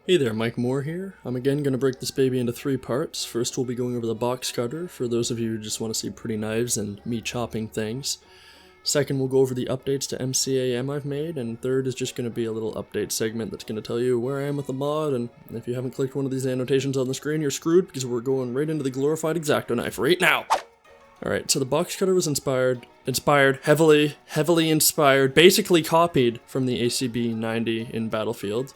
Hey there, MikeMoore here. I'm again going to break this baby into 3 parts. First we'll be going over the Boxcutter, for those of you who just want to see pretty knives and me chopping things. Second we'll go over the updates to MCAM I've made, and third is just going to be a little update segment that's going to tell you where I am with the mod, and if you haven't clicked one of these annotations on the screen you're screwed because we're going right into the glorified X-Acto knife right now! Alright, so the Boxcutter was heavily inspired, basically copied from the ACB 90 in Battlefield.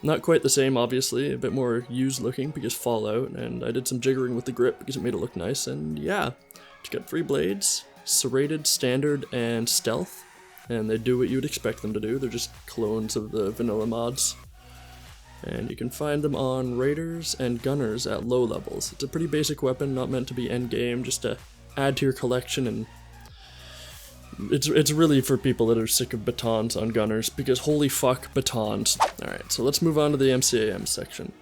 Not quite the same, obviously, a bit more used looking because Fallout, and I did some jiggering with the grip because it made it look nice, and yeah. It's got 3 blades, serrated, standard, and stealth, and they do what you would expect them to do. They're just clones of the vanilla mods. And you can find them on raiders and gunners at low levels. It's a pretty basic weapon, not meant to be endgame, just to add to your collection, and it's really for people that are sick of batons on gunners, because holy fuck, batons. Alright, so let's move on to the MCAM section.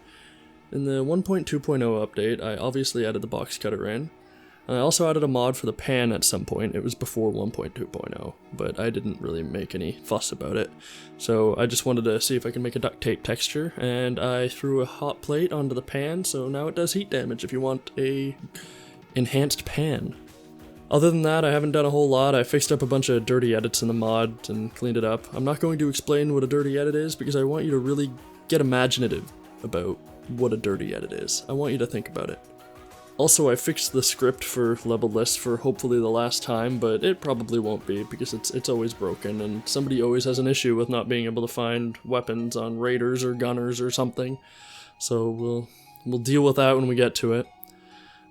In the 1.2.0 update, I obviously added the Boxcutter in. I also added a mod for the pan at some point. It was before 1.2.0, but I didn't really make any fuss about it. So I just wanted to see if I can make a duct tape texture, and I threw a hot plate onto the pan, so now it does heat damage if you want a enhanced pan. Other than that, I haven't done a whole lot. I fixed up a bunch of dirty edits in the mod and cleaned it up. I'm not going to explain what a dirty edit is because I want you to really get imaginative about what a dirty edit is. I want you to think about it. Also, I fixed the script for level lists for hopefully the last time, but it probably won't be because it's always broken and somebody always has an issue with not being able to find weapons on raiders or gunners or something. So we'll deal with that when we get to it.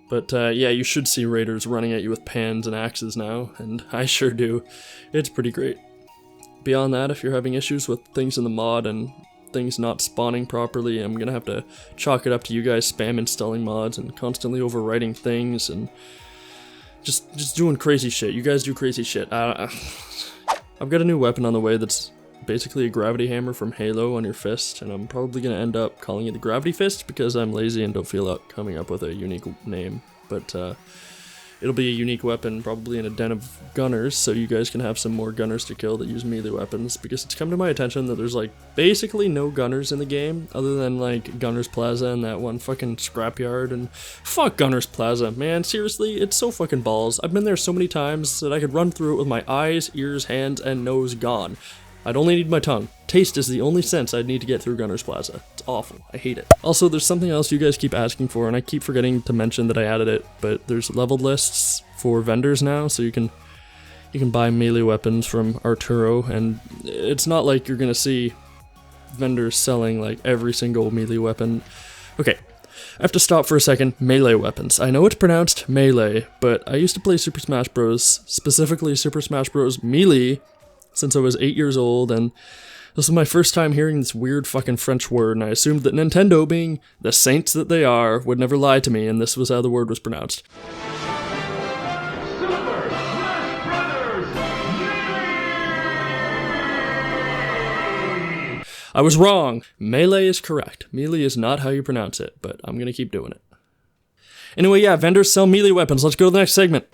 But yeah, you should see raiders running at you with pans and axes now, and I sure do. It's pretty great. Beyond that, if you're having issues with things in the mod and things not spawning properly, I'm gonna have to chalk it up to you guys spam installing mods and constantly overwriting things and just doing crazy shit. You guys do crazy shit. I've got a new weapon on the way that's basically a gravity hammer from Halo on your fist, and I'm probably going to end up calling it the Gravity Fist because I'm lazy and don't feel like coming up with a unique name, but it'll be a unique weapon probably in a den of gunners, so you guys can have some more gunners to kill that use melee weapons, because it's come to my attention that there's like basically no gunners in the game other than like Gunners Plaza and that one fucking scrapyard, and fuck Gunners Plaza, man, seriously, it's so fucking balls. I've been there so many times that I could run through it with my eyes, ears, hands, and nose gone. I'd only need my tongue. Taste is the only sense I'd need to get through Gunners Plaza. It's awful. I hate it. Also, there's something else you guys keep asking for, and I keep forgetting to mention that I added it, but there's leveled lists for vendors now, so you can buy melee weapons from Arturo, and it's not like you're gonna see vendors selling like every single melee weapon. Okay, I have to stop for a second. Melee weapons. I know it's pronounced melee, but I used to play Super Smash Bros., specifically Super Smash Bros. Melee, since I was 8 years old, and this was my first time hearing this weird fucking French word, and I assumed that Nintendo, being the saints that they are, would never lie to me, and this was how the word was pronounced. Super Smash Brothers Melee! I was wrong. Melee is correct. Melee is not how you pronounce it, but I'm gonna keep doing it. Anyway, yeah, vendors sell melee weapons. Let's go to the next segment.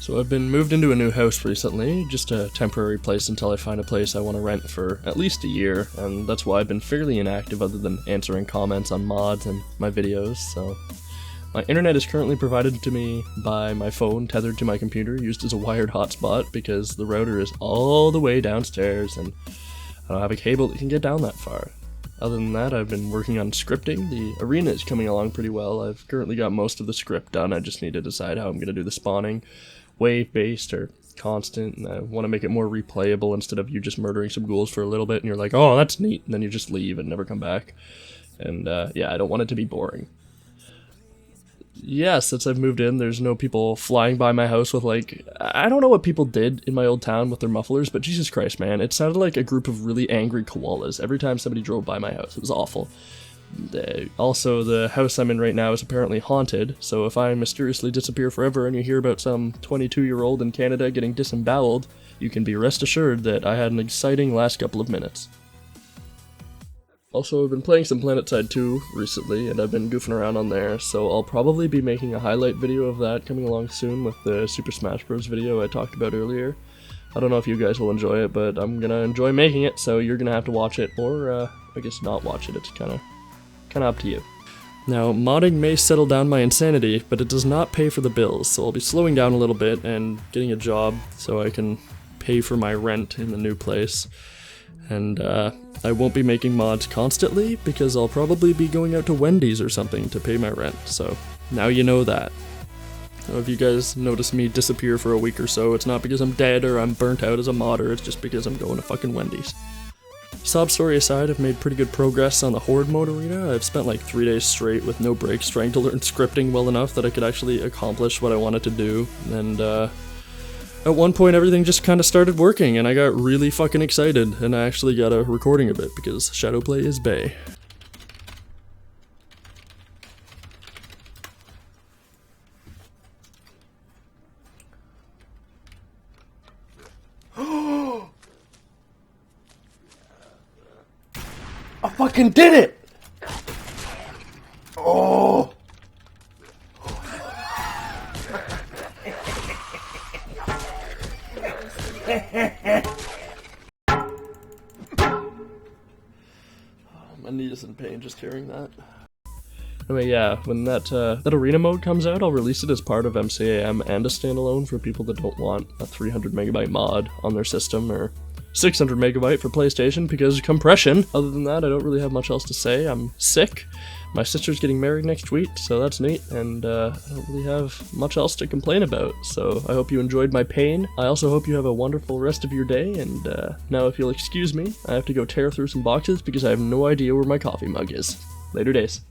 So I've been moved into a new house recently, just a temporary place until I find a place I want to rent for at least a year, and that's why I've been fairly inactive other than answering comments on mods and my videos, so. My internet is currently provided to me by my phone tethered to my computer, used as a wired hotspot because the router is all the way downstairs and I don't have a cable that can get down that far. Other than that, I've been working on scripting. The arena is coming along pretty well. I've currently got most of the script done. I just need to decide how I'm going to do the spawning. Wave-based or constant, and I want to make it more replayable instead of you just murdering some ghouls for a little bit and you're like, oh, that's neat, and then you just leave and never come back. And yeah, I don't want it to be boring. Yeah, since I've moved in, there's no people flying by my house with like, I don't know what people did in my old town with their mufflers, but Jesus Christ, man, it sounded like a group of really angry koalas every time somebody drove by my house. It was awful. Also, the house I'm in right now is apparently haunted, so if I mysteriously disappear forever and you hear about some 22-year-old in Canada getting disemboweled, you can be rest assured that I had an exciting last couple of minutes. Also, I've been playing some PlanetSide 2 recently, and I've been goofing around on there, so I'll probably be making a highlight video of that coming along soon with the Super Smash Bros. Video I talked about earlier. I don't know if you guys will enjoy it, but I'm gonna enjoy making it, so you're gonna have to watch it, or I guess not watch it. It's kinda kinda up to you. Now, modding may settle down my insanity, but it does not pay for the bills, so I'll be slowing down a little bit and getting a job so I can pay for my rent in the new place. And I won't be making mods constantly because I'll probably be going out to Wendy's or something to pay my rent, so now you know that. So if you guys notice me disappear for a week or so, it's not because I'm dead or I'm burnt out as a modder, it's just because I'm going to fucking Wendy's. Sob story aside, I've made pretty good progress on the Horde mode arena. I've spent like 3 days straight with no breaks trying to learn scripting well enough that I could actually accomplish what I wanted to do, and at one point everything just kind of started working and I got really fucking excited, and I actually got a recording of it because Shadowplay is bae. I fucking did it! Oh! My knee is in pain just hearing that. Anyway, yeah, when that arena mode comes out, I'll release it as part of MCAM and a standalone for people that don't want a 300 megabyte mod on their system, or 600 megabyte for PlayStation because compression. Other than that, I don't really have much else to say. I'm sick. My sister's getting married next week, so that's neat, and I don't really have much else to complain about, so I hope you enjoyed my pain. I also hope you have a wonderful rest of your day, and now if you'll excuse me, I have to go tear through some boxes because I have no idea where my coffee mug is. Later days.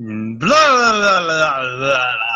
Blah, blah, blah, blah, blah.